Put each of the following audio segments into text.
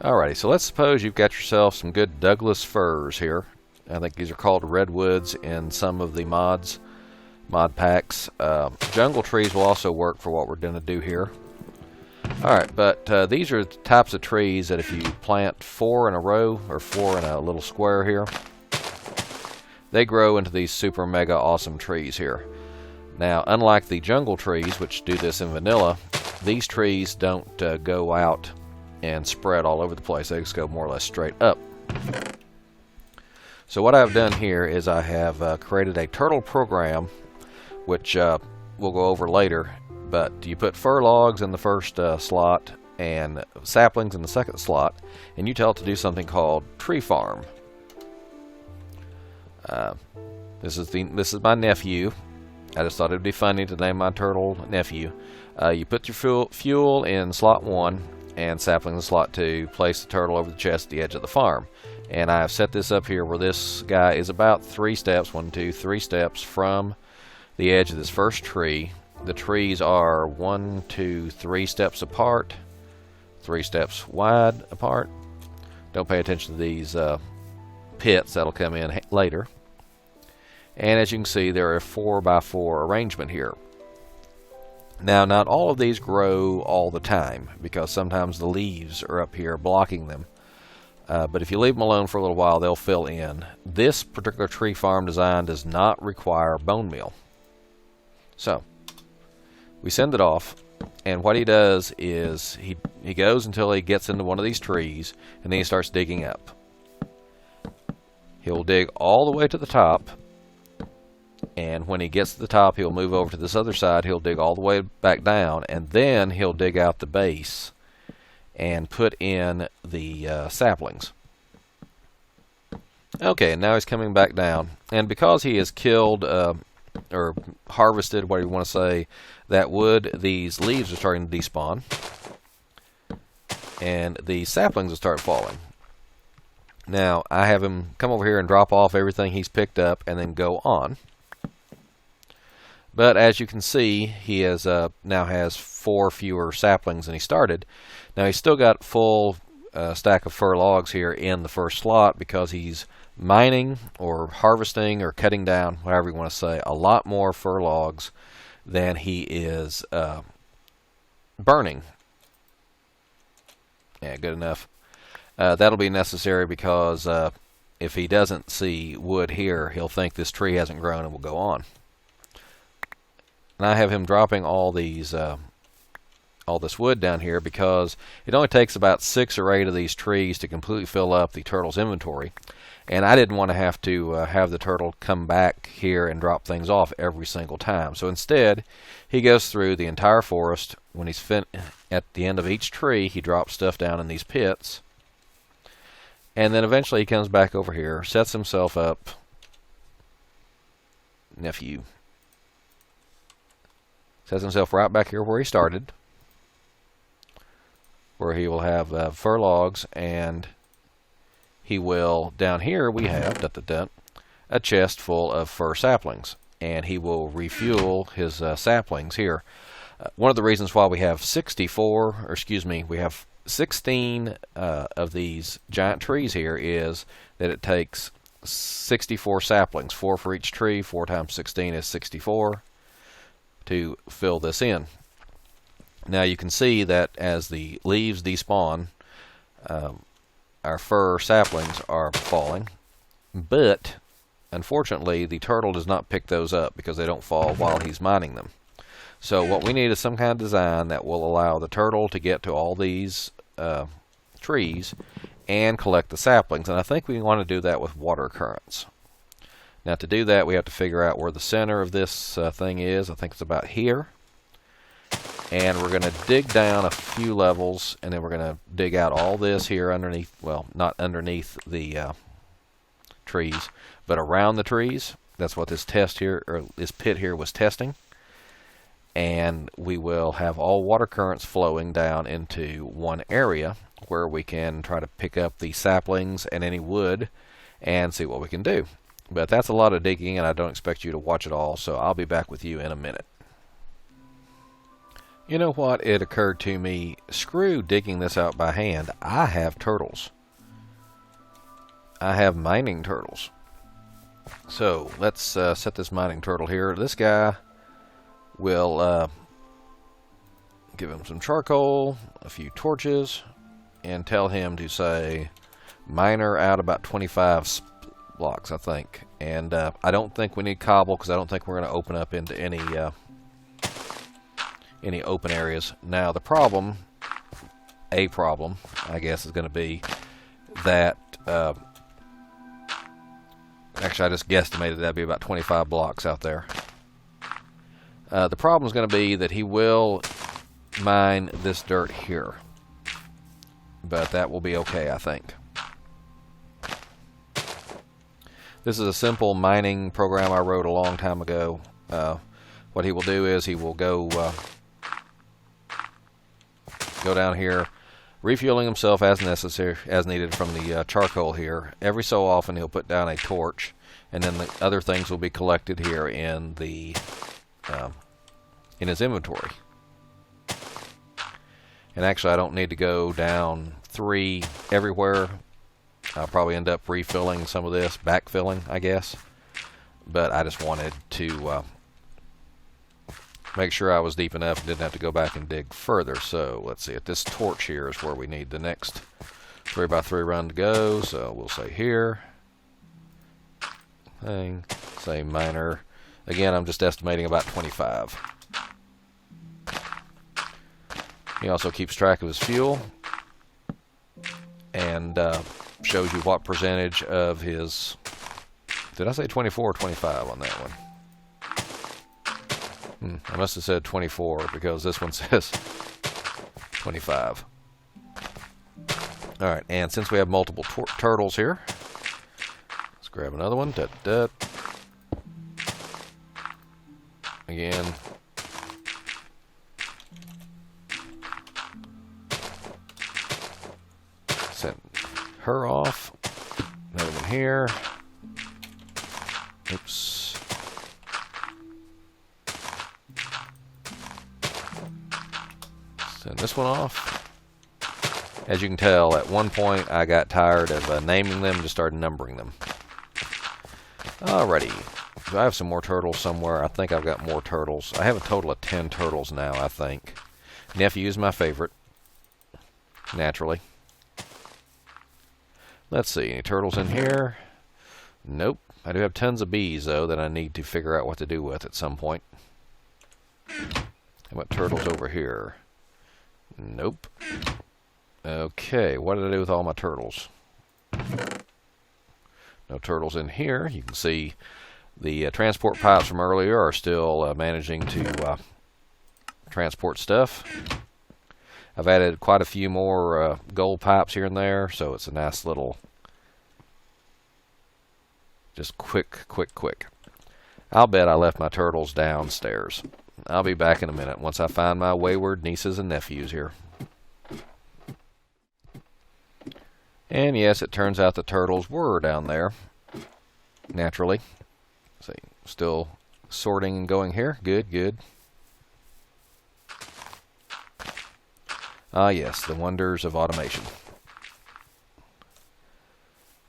Alrighty, so let's suppose you've got yourself some good Douglas firs here. I think these are called redwoods in some of the mod packs. Jungle trees will also work for what we're going to do here. Alright, but these are the types of trees that if you plant 4 in a row, or 4 in a little square here, they grow into these super mega awesome trees here. Now, unlike the jungle trees, which do this in vanilla, these trees don't go out and spread all over the place. They just go more or less straight up. So what I've done here is I have created a turtle program, which we'll go over later. But you put fir logs in the first slot and saplings in the second slot, and you tell it to do something called tree farm. This is my nephew. I just thought it'd be funny to name my turtle nephew. You put your fuel in slot 1 and saplings in slot 2. Place the turtle over the chest at the edge of the farm. And I've set this up here where this guy is about 3 steps, 1, 2, 3 steps from the edge of this first tree. The trees are 1, 2, 3 steps apart, 3 steps wide apart. Don't pay attention to these pits that'll come in later. And as you can see, there are a 4x4 arrangement here. Now, not all of these grow all the time because sometimes the leaves are up here blocking them. But if you leave them alone for a little while, they'll fill in. This particular tree farm design does not require bone meal. So, we send it off, and what he does is he goes until he gets into one of these trees, and then he starts digging up. He'll dig all the way to the top, and when he gets to the top, he'll move over to this other side. He'll dig all the way back down, and then he'll dig out the base and put in the saplings. Okay, and now he's coming back down, and because he has killed or harvested, what do you want to say, that wood, these leaves are starting to despawn, and the saplings will start falling. Now, I have him come over here and drop off everything he's picked up and then go on. But as you can see, he has now has 4 fewer saplings than he started. Now, he's still got full stack of fir logs here in the first slot because he's mining or harvesting or cutting down, whatever you want to say, a lot more fir logs than he is burning. Yeah, good enough. That'll be necessary because if he doesn't see wood here, he'll think this tree hasn't grown and will go on. And I have him dropping all these all this wood down here because it only takes about 6 or 8 of these trees to completely fill up the turtle's inventory. And I didn't want to have the turtle come back here and drop things off every single time. So instead, he goes through the entire forest. When he's at the end of each tree, he drops stuff down in these pits. And then eventually he comes back over here, sets himself up. Nephew. Sets himself right back here where he started. Where he will have fir logs, and he will, down here we have a chest full of fir saplings, and he will refuel his saplings here. One of the reasons why we have 16 of these giant trees here is that it takes 64 saplings, 4 for each tree. 4 times 16 is 64 to fill this in. Now you can see that as the leaves despawn, our fir saplings are falling, but unfortunately the turtle does not pick those up because they don't fall while he's mining them. So what we need is some kind of design that will allow the turtle to get to all these trees and collect the saplings, and I think we want to do that with water currents. Now to do that, we have to figure out where the center of this thing is. I think it's about here. And we're going to dig down a few levels, and then we're going to dig out all this here underneath, well, not underneath the trees, but around the trees. That's what this test here, or this pit here, was testing. And we will have all water currents flowing down into one area where we can try to pick up the saplings and any wood and see what we can do. But that's a lot of digging, and I don't expect you to watch it all, so I'll be back with you in a minute. You know what? It occurred to me, screw digging this out by hand. I have turtles. I have mining turtles. So let's set this mining turtle here. This guy will give him some charcoal, a few torches, and tell him to say miner out about 25 blocks, I think. And I don't think we need cobble because I don't think we're going to open up into any open areas. Now the problem, I guess, is going to be that actually I just guesstimated that'd be about 25 blocks out there. The problem is going to be that he will mine this dirt here, but that will be okay, I think. This is a simple mining program I wrote a long time ago. What he will do is he will go down here, refueling himself as needed from the charcoal here. Every so often he'll put down a torch, and then the other things will be collected here in the in his inventory. And actually I don't need to go down 3 everywhere. I'll probably end up refilling some of this, backfilling, I guess. But I just wanted to make sure I was deep enough and didn't have to go back and dig further. So let's see, at this torch here is where we need the next 3x3 run to go. So we'll say here, say miner. Again, I'm just estimating about 25. He also keeps track of his fuel and shows you what percentage of his, did I say 24 or 25 on that one? I must have said 24 because this one says 25. Alright, and since we have multiple turtles here, let's grab another one. Again, send her off. Another one here. Oops. Send this one off. As you can tell, at one point I got tired of naming them and just started numbering them. Alrighty. Do I have some more turtles somewhere? I think I've got more turtles. I have a total of 10 turtles now, I think. Nephew is my favorite. Naturally. Let's see. Any turtles in here? Nope. I do have tons of bees, though, that I need to figure out what to do with at some point. How about turtles over here? Nope. Okay, what did I do with all my turtles? No turtles in here. You can see the transport pipes from earlier are still managing to transport stuff. I've added quite a few more gold pipes here and there, so it's a nice little, just quick. I'll bet I left my turtles downstairs. I'll be back in a minute once I find my wayward nieces and nephews here. And yes, it turns out the turtles were down there, naturally. See, still sorting and going here. Good. Ah, yes, the wonders of automation.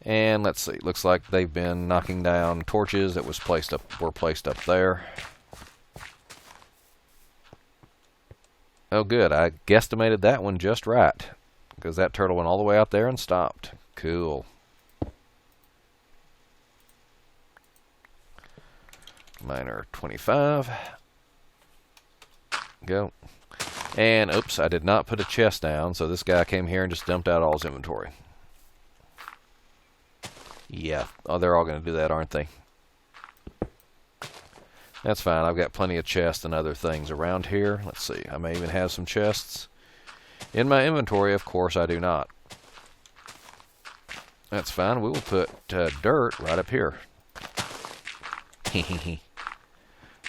And let's see, looks like they've been knocking down torches that were placed up there. Oh, good. I guesstimated that one just right, because that turtle went all the way out there and stopped. Cool. Miner 25. Go. And, oops, I did not put a chest down, so this guy came here and just dumped out all his inventory. Yeah, oh, they're all going to do that, aren't they? That's fine. I've got plenty of chests and other things around here. Let's see. I may even have some chests in my inventory. Of course, I do not. That's fine. We will put dirt right up here.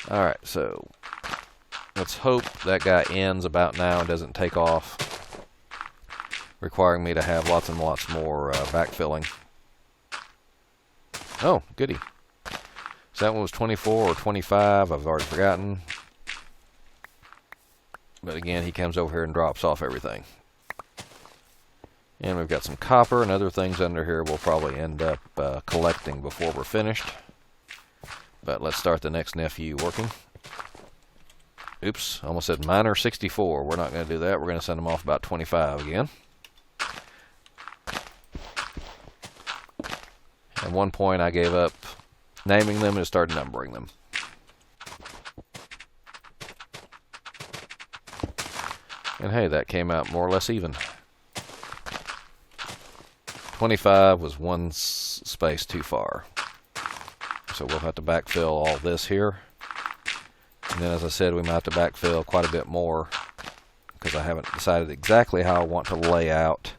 Alright, so let's hope that guy ends about now and doesn't take off, requiring me to have lots and lots more backfilling. Oh, goody. So that one was 24 or 25. I've already forgotten. But again, he comes over here and drops off everything. And we've got some copper and other things under here we'll probably end up collecting before we're finished. But let's start the next nephew working. Oops, almost said miner 64. We're not going to do that. We're going to send them off about 25 again. At one point I gave up naming them and started numbering them. And hey, that came out more or less even. 25 was one space too far. So we'll have to backfill all this here. And then, as I said, we might have to backfill quite a bit more because I haven't decided exactly how I want to lay out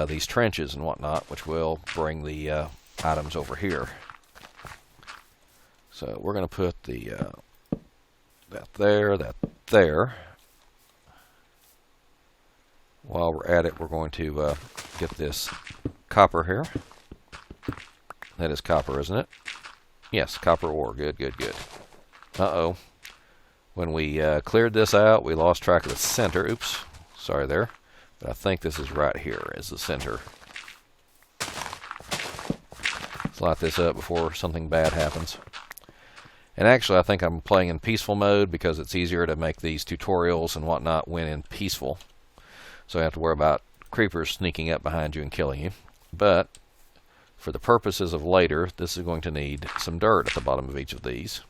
these trenches and whatnot, which will bring the items over here. So we're going to put the that there. While we're at it, we're going to get this copper here. That is copper, isn't it? Yes, copper ore. Good, good, good. Uh-oh. When we cleared this out, we lost track of the center. Oops. Sorry there. But I think this is right here is the center. Let's light this up before something bad happens. And actually, I think I'm playing in peaceful mode because it's easier to make these tutorials and whatnot when in peaceful. So I have to worry about creepers sneaking up behind you and killing you. But for the purposes of later, this is going to need some dirt at the bottom of each of these.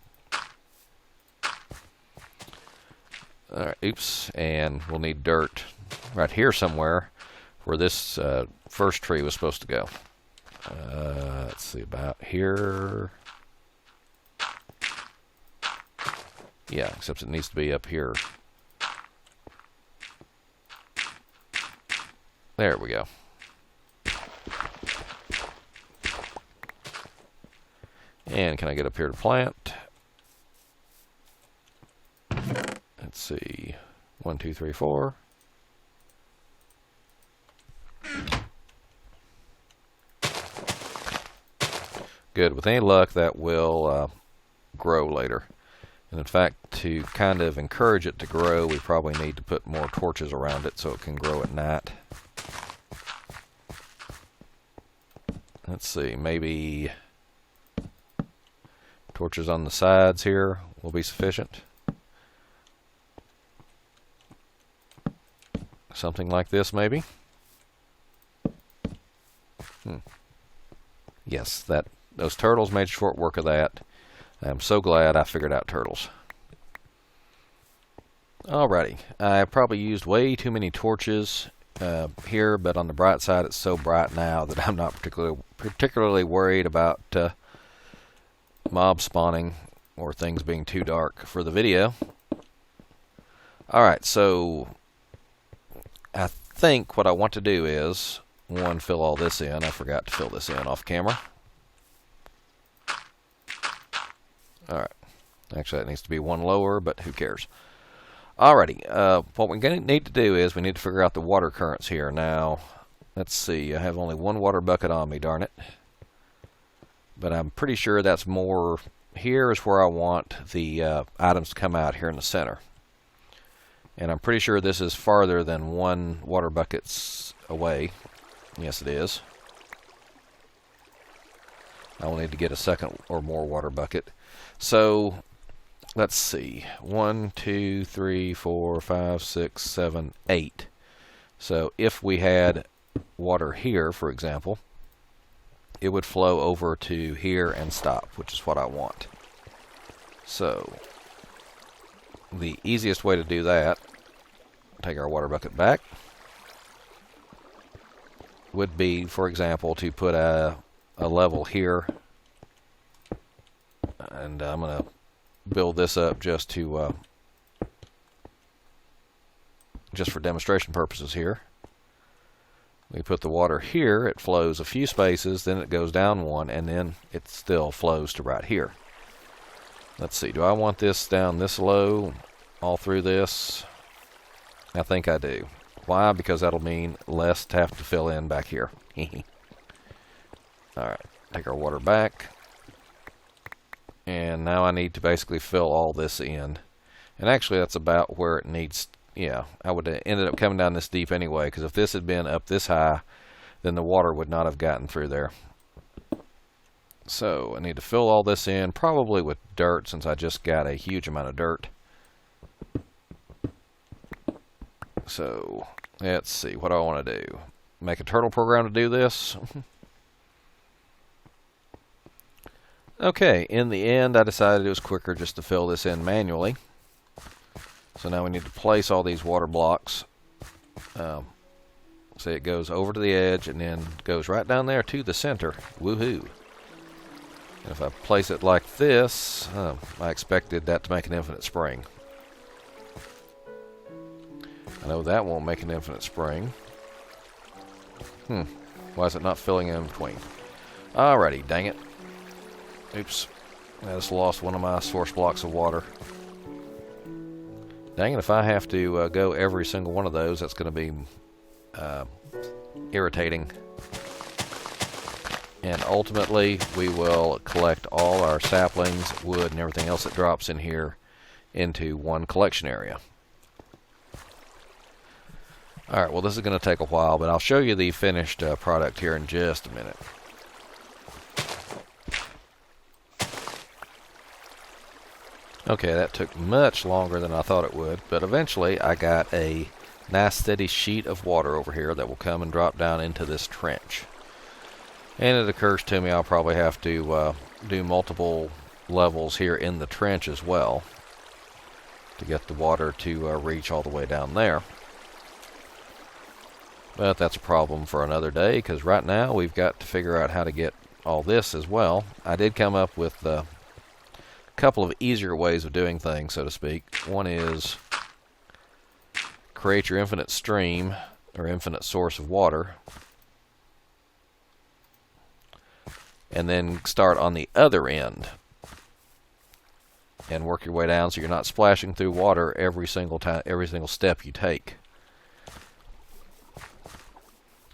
Alright, oops, and we'll need dirt right here somewhere where this first tree was supposed to go. Let's see, about here. Yeah, except it needs to be up here. There we go. And can I get up here to plant? Let's see. 1, 2, 3, 4. Good. With any luck, that will grow later. And in fact, to kind of encourage it to grow, we probably need to put more torches around it so it can grow at night. Let's see, maybe torches on the sides here will be sufficient. Something like this, maybe. Yes, those turtles made short work of that. I'm so glad I figured out turtles. Alrighty, I probably used way too many torches here, but on the bright side, it's so bright now that I'm not particularly worried about mob spawning or things being too dark for the video. Alright, so I think what I want to do is, one, fill all this in. I forgot to fill this in off camera. Alright. Actually, that needs to be one lower, but who cares? Alrighty. What we're going to need to do is we need to figure out the water currents here. Now, let's see. I have only one water bucket on me, darn it. But I'm pretty sure that's more. Here is where I want the items to come out here in the center. And I'm pretty sure this is farther than one water bucket's away. Yes, it is. I will need to get a second or more water bucket. So, let's see. 1, 2, 3, 4, 5, 6, 7, 8. So, if we had water here, for example, it would flow over to here and stop, which is what I want. So, the easiest way to do that, take our water bucket back, would be, for example, to put a level here. And I'm going to build this up just to just for demonstration purposes here. We put the water here, it flows a few spaces, then it goes down one, and then it still flows to right here. Let's see, do I want this down this low all through this? I think I do. Why? Because that'll mean less to have to fill in back here. Alright, take our water back. And now I need to basically fill all this in. And actually that's about where it needs, yeah, I would have ended up coming down this deep anyway, because if this had been up this high, then the water would not have gotten through there. So I need to fill all this in, probably with dirt, since I just got a huge amount of dirt. So let's see, what do I want to do? Make a turtle program to do this? Okay, in the end I decided it was quicker just to fill this in manually. So now we need to place all these water blocks. So it goes over to the edge and then goes right down there to the center. Woohoo! And if I place it like this, I expected that to make an infinite spring. I know that won't make an infinite spring. Why is it not filling in between? Alrighty, dang it. Oops. I just lost one of my source blocks of water. Dang it, if I have to go every single one of those, that's going to be irritating. And ultimately, we will collect all our saplings, wood, and everything else that drops in here into one collection area. Alright, well this is going to take a while, but I'll show you the finished product here in just a minute. Okay, that took much longer than I thought it would, but eventually I got a nice steady sheet of water over here that will come and drop down into this trench. And it occurs to me I'll probably have to do multiple levels here in the trench as well to get the water to reach all the way down there. But that's a problem for another day, because right now we've got to figure out how to get all this as well. I did come up with a couple of easier ways of doing things, so to speak. One is create your infinite stream or infinite source of water, and then start on the other end and work your way down so you're not splashing through water every single time, every single step you take.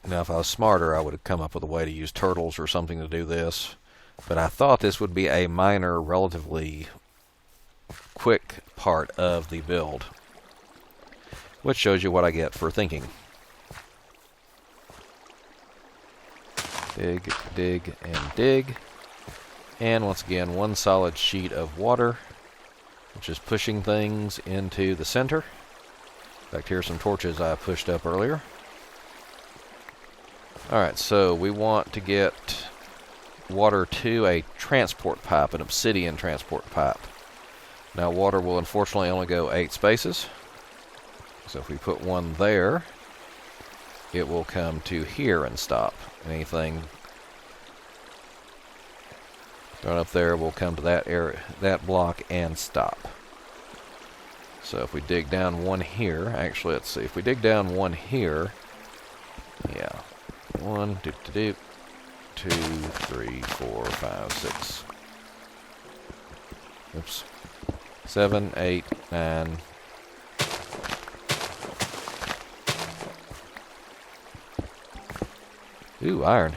Now if I was smarter, I would have come up with a way to use turtles or something to do this, but I thought this would be a minor, relatively quick part of the build, which shows you what I get for thinking. Dig, dig, and dig. And once again, one solid sheet of water, which is pushing things into the center. In fact, here's some torches I pushed up earlier. Alright, so we want to get water to a transport pipe, an obsidian transport pipe. Now water will unfortunately only go 8 spaces. So if we put one there, it will come to here and stop. Anything thrown up there will come to that area, that block, and stop. So if we dig down one here, actually let's see, if we dig down one here, yeah, 1, 2, 3, 4, 5, 6. Oops. 7, 8, 9. Ooh, iron.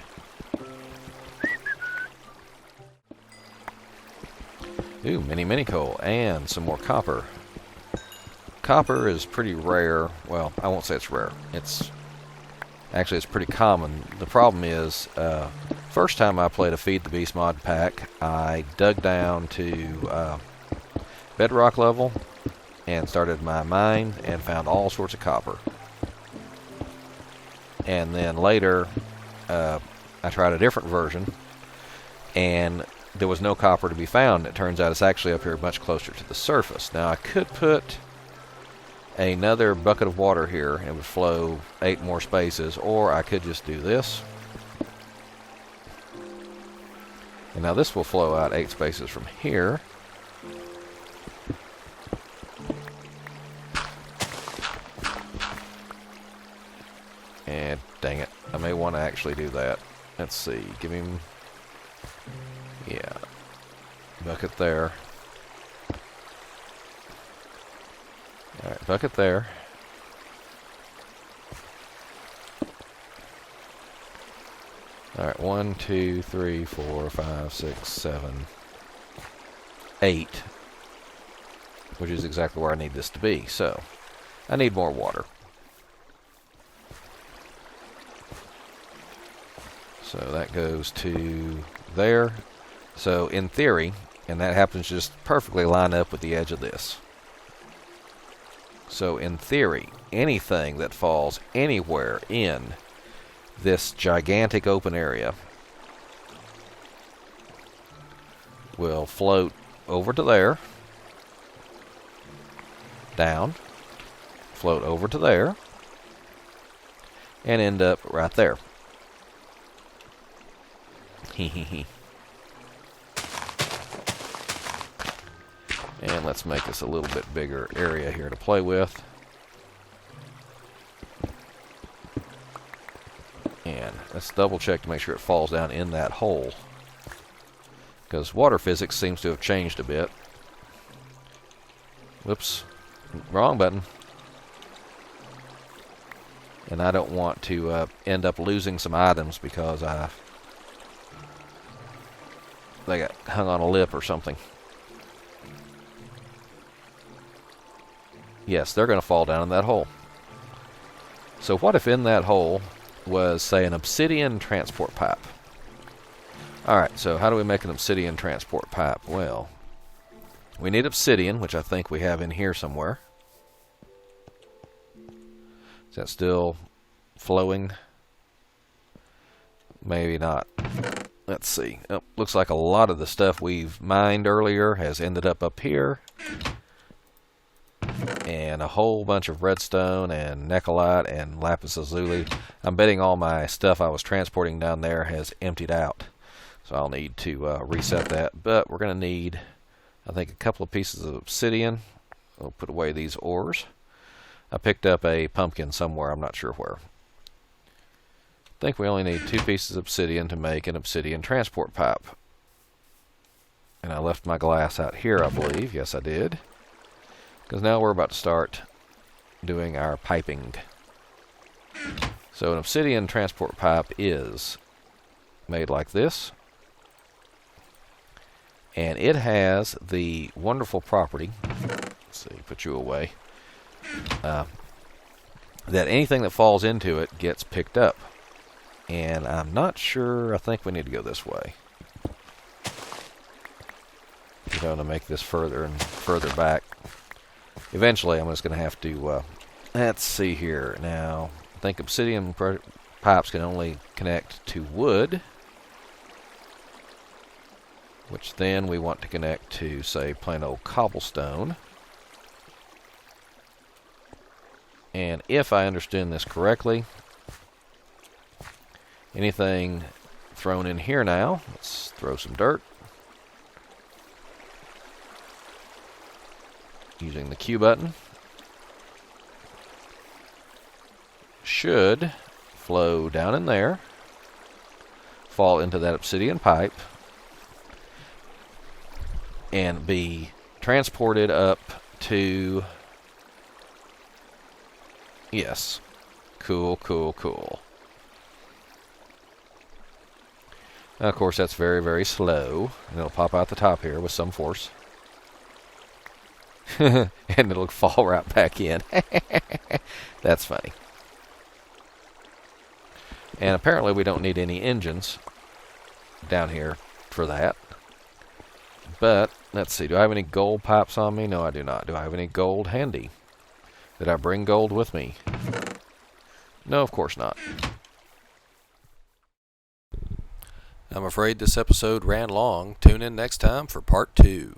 Ooh, mini coal, and some more copper. Copper is pretty rare. Well, I won't say it's rare. It's pretty common. The problem is, first time I played a Feed the Beast mod pack, I dug down to bedrock level and started my mine and found all sorts of copper. And then later, I tried a different version, and there was no copper to be found. It turns out it's actually up here much closer to the surface. Now I could put another bucket of water here and it would flow 8 more spaces, or I could just do this. And now this will flow out 8 spaces from here. And dang it, I may want to actually do that. Let's see, give him, yeah, bucket there. Alright, bucket there. Alright, 1, 2, 3, 4, 5, 6, 7, 8. which is exactly where I need this to be. So I need more water. So that goes to there. So in theory, and that happens to just perfectly line up with the edge of this. So in theory, anything that falls anywhere in this gigantic open area will float over to there, down, float over to there, and end up right there. And let's make this a little bit bigger area here to play with. And let's double check to make sure it falls down in that hole, because water physics seems to have changed a bit. Whoops, wrong button. And I don't want to end up losing some items because they got hung on a lip or something. Yes, they're going to fall down in that hole. So what if in that hole was, say, an obsidian transport pipe? Alright, so how do we make an obsidian transport pipe? Well, we need obsidian, which I think we have in here somewhere. Is that still flowing? Maybe not. Let's see. Oh, looks like a lot of the stuff we've mined earlier has ended up here. And a whole bunch of redstone and nechelite and lapis lazuli. I'm betting all my stuff I was transporting down there has emptied out. So I'll need to reset that. But we're going to need, I think, a couple of pieces of obsidian. We'll put away these ores. I picked up a pumpkin somewhere. I'm not sure where. I think we only need 2 pieces of obsidian to make an obsidian transport pipe. And I left my glass out here, I believe. Yes, I did. Because now we're about to start doing our piping. So an obsidian transport pipe is made like this. And it has the wonderful property, let's see, put you away, that anything that falls into it gets picked up. And I'm not sure, I think we need to go this way. I'm going to make this further and further back. Eventually, I'm just going to have to, let's see here. Now, I think obsidian pipes can only connect to wood, which then we want to connect to, say, plain old cobblestone. And if I understand this correctly, anything thrown in here now, let's throw some dirt. Using the Q button, should flow down in there, fall into that obsidian pipe, and be transported up to, yes, cool, cool, cool. Now, of course, that's very, very slow, and it'll pop out the top here with some force. And it'll fall right back in. That's funny. And apparently we don't need any engines down here for that. But, let's see, do I have any gold pipes on me? No, I do not. Do I have any gold handy? Did I bring gold with me? No, of course not. I'm afraid this episode ran long. Tune in next time for part 2.